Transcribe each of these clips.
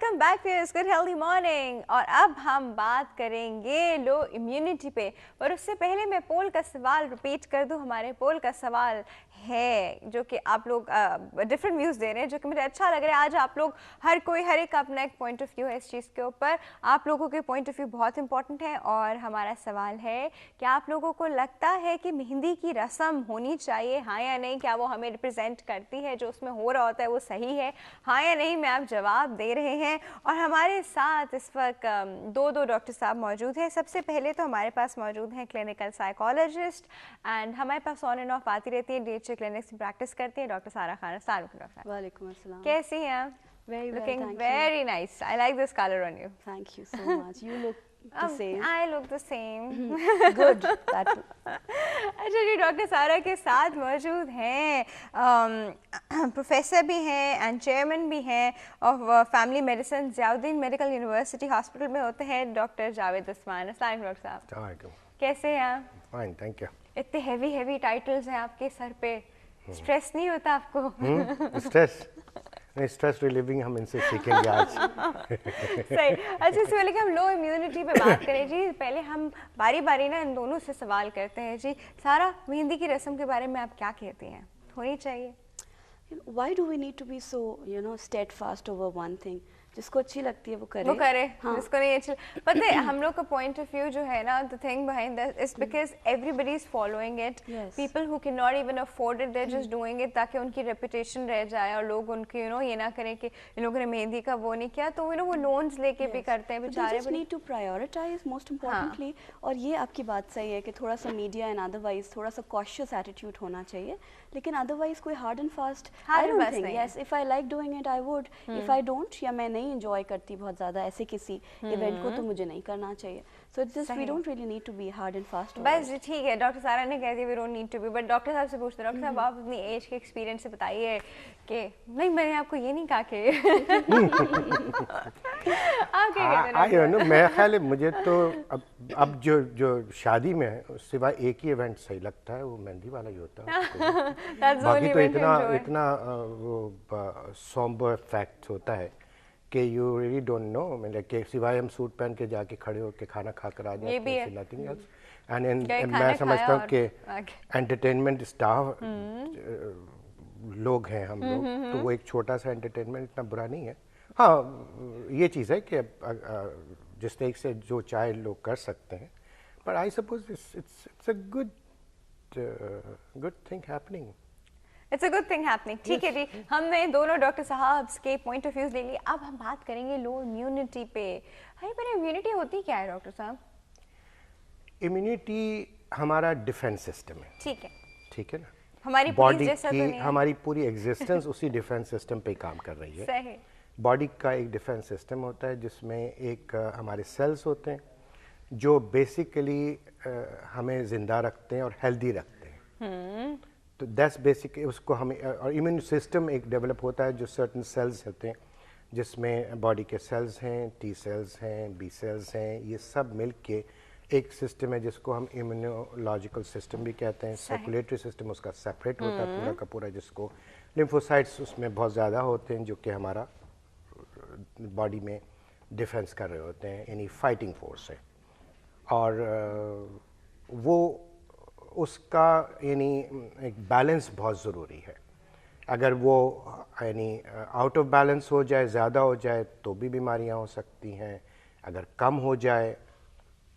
Welcome back to good healthy morning. اور اب ہم بات کریں گے لو امیونٹی پہ, پر اس سے پہلے میں پول کا سوال رپیٹ کر دوں. ہمارے پول کا سوال ہے جو کہ آپ لوگ ڈفرینٹ ویوز دے رہے ہیں, جو کہ مجھے اچھا لگ رہا ہے. آج آپ لوگ ہر ایک اپنا ایک پوائنٹ آف ویو ہے اس چیز کے اوپر. آپ لوگوں کے پوائنٹ آف ویو بہت امپورٹنٹ ہے. اور ہمارا سوال ہے کہ آپ لوگوں کو لگتا ہے کہ مہندی کی رسم ہونی چاہیے, ہاں یا نہیں؟ کیا وہ ہمیں ریپرزینٹ کرتی ہے؟ جو اس میں ہو رہا ہوتا ہے وہ صحیح ہے, ہاں یا نہیں؟ میں آپ جواب دے رہے ہیں. اور ہمارے ساتھ اس وقت دو ڈاکٹر صاحب موجود ہیں. سب سے پہلے تو ہمارے پاس موجود ہیں کلینکل سائیکالوجسٹ, اینڈ ہمارے پاس آن اینڈ آف آتی رہتی ہے, ڈی ایچ اے کلینکس میں پریکٹس کرتی ہیں, ڈاکٹر سارہ خان. السلام علیکم ڈاکٹر. وعلیکم السلام. کیسی ہیں آپ؟ Looking very nice. I like this color on you. Thank you so much. You look the same. I look the same. Good. That. اچھا جی, ڈاکٹر سارہ کے ساتھ موجود ہیں پروفیسر بھی ہیں اینڈ چیئرمین بھی ہیں of family medicine, Zia Uddin medical university hospital میں ہوتے ہیں, ڈاکٹر جاوید عثمان. السلام علیکم ڈاکٹر صاحب. السلام علیکم. کیسے ہیں آپ؟ Fine, thank you. اتنے ہیوی ٹائٹلز ہیں آپ کے سر پہ, اسٹریس نہیں ہوتا آپ کو؟ اسٹریس ریلیونگ ہم ان سے سیکھیں گے آج. صحیح. اچھا, اس سے پہلے کہ ہم لو امیونٹی پہ بات کریں جی, پہلے ہم باری باری نا ان دونوں سے سوال کرتے ہیں. جی سارہ, مہندی کی رسم کے بارے میں آپ کیا کہتی ہیں, ہونی چاہیے؟ Why do we need to be so, steadfast over one thing? جس کو اچھی لگتی ہے وہ کرے. جس کو نہیں اچھی. پتہ ہے ہم لوگ کا پوائنٹ آف ویو جو ہے نا, the thing behind that is because everybody is following it. People who cannot even afford it, they're just doing it تاکہ ان کی ریپوٹیشن رہ جائے, اور لوگ ان کی یہ نہ کریں کہ ان لوگوں نے مہندی کا وہ نہیں کیا, تو وہ لونز لے کے بھی کرتے ہیں بیچارے. They just need to prioritize most importantly. اور یہ آپ کی بات صحیح ہے کہ تھوڑا سا میڈیا اینڈ ادروائز تھوڑا سا cautious attitude ہونا چاہیے, لیکن ادروائز کوئی hard and fast I don't think. Yes, if I like doing it I would. If I don't, یا میں نہیں انجوائے کرتی بہت زیادہ ایسے کسی ایونٹ کو, تو مجھے نہیں کرنا چاہیے. So it's just we don't really need to be hard and fast. بس ٹھیک ہے, ڈاکٹر سارہ نے کہہ دیا we don't need to be, but doctor صاحب سے پوچھتے ہیں, ڈاکٹر صاحب آپ اپنی ایج کے ایکسپیرینس سے بتائیے کہ نہیں, میں نے آپ کو یہ نہیں کہا کہ آپ کیا کہتے ہیں؟ میرا خیال ہے مجھے تو اب جو شادی میں ہے سوائے ایک ہی ایونٹ صحیح لگتا ہے, وہ مہندی والا ہی ہوتا ہے. باقی تو اتنا وہ سومبر فیکٹ ہوتا ہے کہ یو ریلی ڈونٹ نو, مطلب کہ سوائے ہم سوٹ پہن کے جا کے کھڑے ہو کے کھانا کھا کر آ جاتے ہیں, نتھنگ ایلس. اینڈ میں سمجھتا ہوں کہ انٹرٹینمنٹ اسٹاف لوگ ہیں ہم لوگ, تو وہ ایک چھوٹا سا انٹرٹینمنٹ اتنا برا نہیں ہے. ہاں یہ چیز ہے کہ جس طریقے سے جو چاہے لوگ کر سکتے ہیں, but I suppose it's a good thing happening. It's a good thing happening. ٹھیک ہے جی, ہم نے دونوں ڈاکٹر صاحب کے پوائنٹ آف ویوز لے لیے. اب ہم بات کریں گے لو امیونٹی پہ. بھائی پہلے امیونٹی ہوتی کیا ہے ڈاکٹر صاحب؟ امیونٹی ہمارا ڈیفینس سسٹم ہے. ٹھیک ہے نا, ہماری باڈی کی ہماری پوری ایگزسٹنس اسی ڈیفینس سسٹم پہ کام کر رہی ہے. صحیح. باڈی کا ایک ڈیفینس سسٹم ہوتا ہے جس میں ایک ہمارے سیلس ہوتے ہیں جو بیسیکلی ہمیں زندہ رکھتے ہیں اور ہیلدی رکھتے ہیں. تو دیٹس بیسک, اس کو ہمیں, اور امیون سسٹم ایک ڈیولپ ہوتا ہے جو سرٹن سیلز ہوتے ہیں جس میں باڈی کے سیلز ہیں, ٹی سیلز ہیں, بی سیلز ہیں, یہ سب مل کے ایک سسٹم ہے جس کو ہم امیونولوجیکل سسٹم بھی کہتے ہیں. سرکولیٹری سسٹم اس کا سیپریٹ ہوتا ہے پورا کا پورا, جس کو لیمفوسائٹس اس میں بہت زیادہ ہوتے ہیں جو کہ ہمارا باڈی میں ڈیفینس کر رہے ہوتے ہیں, یعنی فائٹنگ فورس ہے. اور وہ اس کا یعنی ایک بیلنس بہت ضروری ہے. اگر وہ یعنی آؤٹ آف بیلنس ہو جائے, زیادہ ہو جائے, تو بھی بیماریاں ہو سکتی ہیں. اگر کم ہو جائے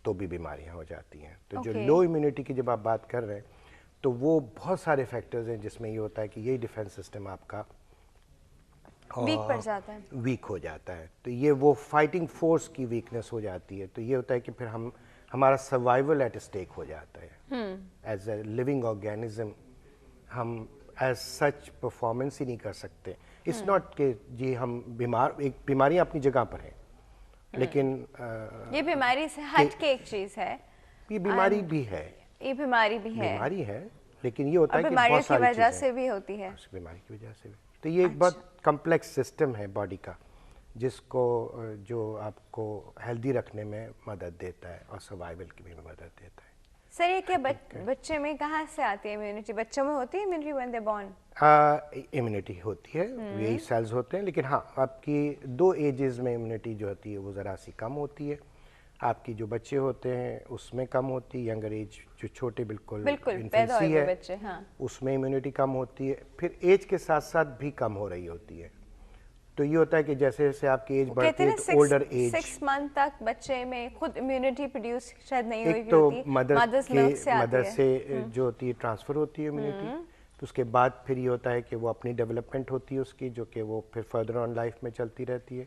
تو بھی بیماریاں ہو جاتی ہیں. تو جو لو امیونٹی کی جب آپ بات کر رہے ہیں تو وہ بہت سارے فیکٹرز ہیں جس میں یہ ہوتا ہے کہ یہی ڈیفینس سسٹم آپ کا ویک ہو جاتا ہے. تو یہ وہ فائٹنگ فورس کی ویکنیس ہو جاتی ہے. تو یہ ہوتا ہے کہ پھر ہمارا سروائیول ایٹ اسٹیک ہو جاتا ہے. ایز اے لیونگ آرگینزم ہم ایز سچ پرفارمنس ہی نہیں کر سکتے. اٹس ناٹ کہ جی ہم بیماریاں اپنی جگہ پر ہیں, لیکن یہ بیماری سے ہٹ کے ایک چیز ہے. یہ بیماری بھی ہے, یہ بیماری بھی ہے, بیماری ہے, لیکن یہ ہوتا ہے کہ بیماریوں بہت ساری کی وجہ سے بھی ہوتی ہے, بیماری کی وجہ سے بھی. تو یہ ایک بہت کمپلیکس سسٹم ہے باڈی کا جس کو جو آپ کو ہیلدی رکھنے میں مدد دیتا ہے اور سروائیول کی بھی مدد دیتا ہے. سر یہ کیا بچے میں کہاں سے آتی ہے امیونٹی؟ بچوں میں ہوتی ہے immunity when they're born؟ Immunity ہوتی ہے، یہی سیلز ہوتے ہیں، لیکن ہاں آپ کی 2 ایجز میں امیونٹی جو ہوتی ہے وہ ذرا سی کم ہوتی ہے. آپ کی جو بچے ہوتے ہیں اس میں کم ہوتی ہے، ینگر ایج جو چھوٹے بالکل انفینسی ہے اس میں امیونٹی کم ہوتی ہے. پھر ایج کے ساتھ ساتھ بھی کم ہو رہی ہوتی ہے. تو یہ ہوتا ہے کہ جیسے جیسے آپ کی ایج بڑھتی ہے تو اولڈر ایج 6 منتھ تک بچے میں خود امیونٹی پروڈیوس شاید نہیں ہوئی ایک تو ہوتی، مدر سے جو ہوتی ہے ٹرانسفر ہوتی ہے امیونٹی، تو اس کے بعد پھر یہ ہوتا ہے کہ وہ اپنی ڈیولپمنٹ ہوتی ہے اس کی، جو کہ وہ پھر فردر آن لائف میں چلتی رہتی ہے.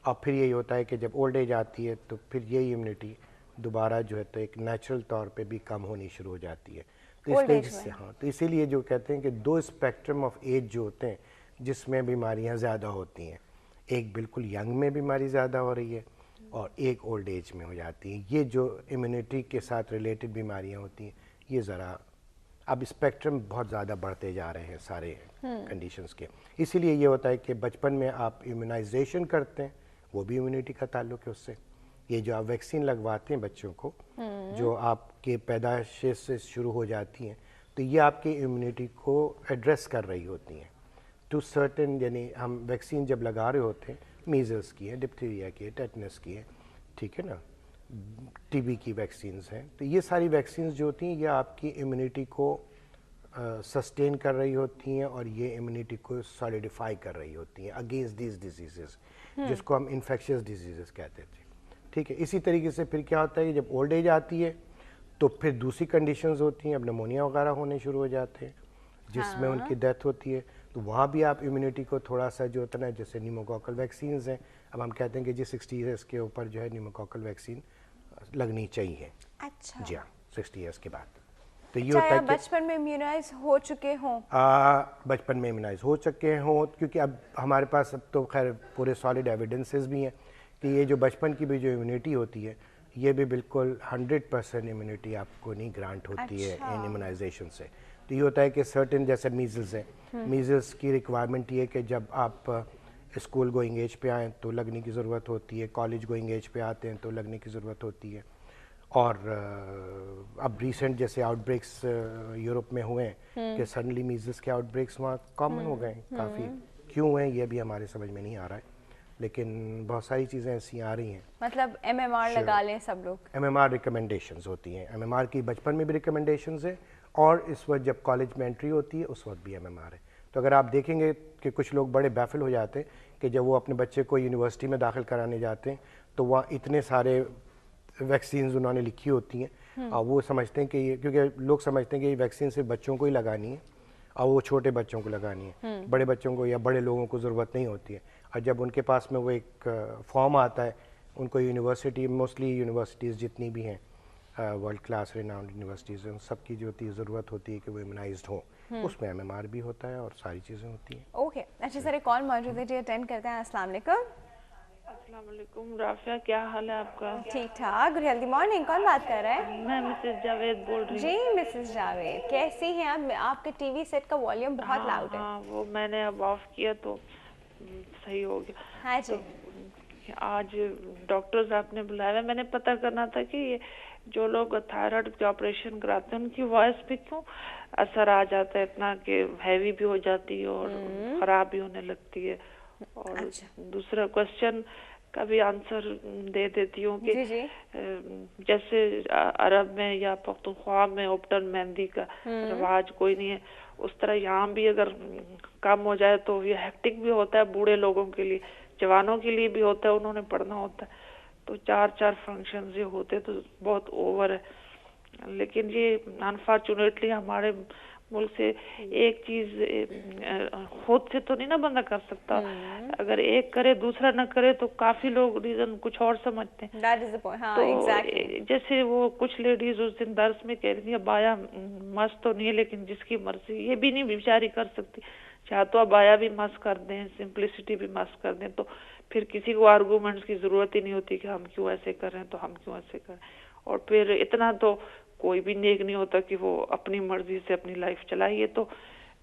اور پھر یہی ہوتا ہے کہ جب اولڈ ایج آتی ہے تو پھر یہی امیونٹی دوبارہ جو ہے تو ایک نیچرل طور پہ بھی کم ہونی شروع ہو جاتی ہے. تو اس طریقے سے ہاں، تو اسی لیے جو کہتے ہیں کہ 2 اسپیکٹرم آف ایج جو ہوتے ہیں جس میں بیماریاں زیادہ ہوتی ہیں، ایک بالکل ینگ میں بیماری زیادہ ہو رہی ہے اور ایک اولڈ ایج میں ہو جاتی ہیں. یہ جو امیونٹی کے ساتھ ریلیٹڈ بیماریاں ہوتی ہیں یہ ذرا اب اسپیکٹرم بہت زیادہ بڑھتے جا رہے ہیں سارے کنڈیشنز کے. اسی لیے یہ ہوتا ہے کہ بچپن میں آپ امیونائزیشن کرتے ہیں، وہ بھی امیونٹی کا تعلق ہے اس سے. یہ جو آپ ویکسین لگواتے ہیں بچوں کو جو آپ کے پیدائش سے شروع ہو جاتی ہیں، تو یہ آپ کی امیونٹی کو ایڈریس کر رہی ہوتی ہیں ٹو سرٹن. یعنی ہم ویکسین جب لگا رہے ہوتے ہیں، میزلس کی ہے، ڈپتھیریا کی ہے، ٹیٹنس کی ہے، ٹھیک ہے نا، ٹی بی کی ویکسینز ہیں، تو یہ ساری ویکسینز جو ہوتی ہیں یہ آپ کی امیونٹی کو سسٹین کر رہی ہوتی ہیں اور یہ امیونٹی کو سالیڈیفائی کر رہی ہوتی ہیں اگینسٹ دیز ڈیزیزز جس کو ہم انفیکشس ڈیزیزز کہتے تھے. ٹھیک ہے. اسی طریقے سے پھر کیا ہوتا ہے کہ جب اولڈ ایج آتی ہے تو پھر دوسری کنڈیشنز ہوتی ہیں، اب نمونیا وغیرہ ہونے شروع ہو جاتے ہیں جس میں ان کی ڈیتھ ہوتی ہے. تو وہاں بھی آپ امیونٹی کو تھوڑا سا جو ہوتا ہے نا، جیسے نیموکوکل ویکسینز ہیں، اب ہم کہتے ہیں کہ جی 60 ایئرس کے اوپر جو ہے نیموکوکل ویکسین لگنی چاہیے. اچھا جی ہاں 60 ایئرس کے بعد. تو یہ ہوتا ہے کہ بچپن میں امیونائز ہو چکے ہوں، بچپن میں امیونائز ہو چکے ہوں، کیونکہ اب ہمارے پاس اب تو خیر پورے سالڈ ایویڈنسز بھی ہیں کہ یہ جو بچپن کی بھی جو امیونٹی ہوتی ہے یہ بھی بالکل 100% امیونٹی آپ کو نہیں گرانٹ ہوتی ہے ان امیونائزیشن سے. تو یہ ہوتا ہے کہ سرٹن جیسے میزلز ہیں، میزلز کی ریکوائرمنٹ یہ ہے کہ جب آپ اسکول گوئنگ ایج پہ آئیں تو لگنے کی ضرورت ہوتی ہے، کالج گوئنگ ایج پہ آتے ہیں تو لگنے کی ضرورت ہوتی ہے. اور اب ریسنٹ جیسے آؤٹ بریکس یورپ میں ہوئے ہیں کہ سڈنلی میزلس کے آؤٹ بریکس وہاں کامن ہو گئے ہیں کافی. کیوں ہیں یہ بھی ہمارے سمجھ میں نہیں آ رہا ہے، لیکن بہت ساری چیزیں ایسی آ رہی ہیں. مطلب ایم ایم آر لگا لیں سب لوگ. ایم ایم آر ریکمنڈیشنز ہوتی ہیں، ایم ایم آر کی بچپن میں بھی ریکمنڈیشنز ہیں اور اس وقت جب کالج میں انٹری ہوتی ہے اس وقت بھی ایم ایم آر ہے. تو اگر آپ دیکھیں گے کہ کچھ لوگ بڑے بیفل ہو جاتے ہیں کہ جب وہ اپنے بچے کو یونیورسٹی میں داخل کرانے جاتے ہیں تو وہاں اتنے سارے ویکسینز انہوں نے لکھی ہوتی ہیں اور وہ سمجھتے ہیں کہ یہ، کیونکہ لوگ سمجھتے ہیں کہ یہ ویکسین صرف بچوں کو ہی لگانی ہے اور وہ چھوٹے بچوں کو لگانی ہے، بڑے بچوں کو یا بڑے لوگوں کو ضرورت نہیں ہوتی ہے. اور جب ان کے پاس میں وہ ایک فارم آتا ہے، ان کو یونیورسٹی، موسٹلی یونیورسٹیز جتنی بھی ہیں ورلڈ کلاس ریناؤنڈ یونیورسٹیز ہیں، ان سب کی جو ہوتی ہے ضرورت ہوتی ہے کہ وہ امیونائزڈ ہوں، اس میں ایم ایم آر بھی ہوتا ہے اور ساری چیزیں ہوتی ہیں. اوکے اچھا سر، ایک کال موجود ہے جی، اٹینڈ کرتے ہیں. السلام علیکم. السلام علیکم رافعہ، کیا حال ہے آپ کا؟ ٹھیک ٹھاک، گڈ ہیلدی مارننگ. کون بات کر رہے ہیں؟ میں مسز جاوید بول رہی ہوں. جی مسز جاوید، کیسی ہیں آپ؟ آپ کے ٹی وی سیٹ کا والیوم بہت لاؤڈ ہے. ہاں وہ میں نے اب آف کیا تو صحیح ہو گیا. ہاں جی. آج ڈاکٹر صاحب نے بلایا، میں نے پتہ کرنا تھا کہ یہ جو لوگ تھائرائڈ کے آپریشن کراتے ہیں ان کی وائس پہ کیوں اثر آ جاتا ہے اتنا کہ ہیوی بھی ہو جاتی ہے اور خراب بھی ہونے لگتی ہے. اور دوسرا کوشچن کا بھی آنسر دے دیتی ہوں کہ جیسے عرب میں یا پختونخوا میں اوپٹن مہندی کا رواج کوئی نہیں ہے، اس طرح یہاں بھی اگر کم ہو جائے تو یہ ہیکٹک بھی ہوتا ہے بوڑھے لوگوں کے لیے، جوانوں کے لیے بھی ہوتا ہے، انہوں نے پڑھنا ہوتا ہے. تو 4 فنکشنز یہ ہوتے تو بہت اوور ہے. لیکن یہ انفارچونیٹلی ہمارے ملک سے ایک چیز خود سے تو نہیں نا بندہ کر سکتا، اگر ایک کرے دوسرا نہ کرے تو کافی لوگ ریزن کچھ اور سمجھتے ہیں. تو جیسے وہ کچھ لیڈیز اس دن درس میں کہہ رہی تھی ابایا مست تو نہیں ہے لیکن جس کی مرضی، یہ بھی نہیں بیچاری کر سکتی، چاہے تو ابایا بھی مست کر دیں، سمپلسٹی بھی مست کر دیں، تو پھر کسی کو آرگومنٹس کی ضرورت ہی نہیں ہوتی کہ ہم کیوں ایسے کر رہے ہیں تو ہم کیوں ایسے کریں. اور پھر اتنا تو کوئی بھی نیک نہیں ہوتا کہ وہ اپنی مرضی سے اپنی لائف چلائیے. تو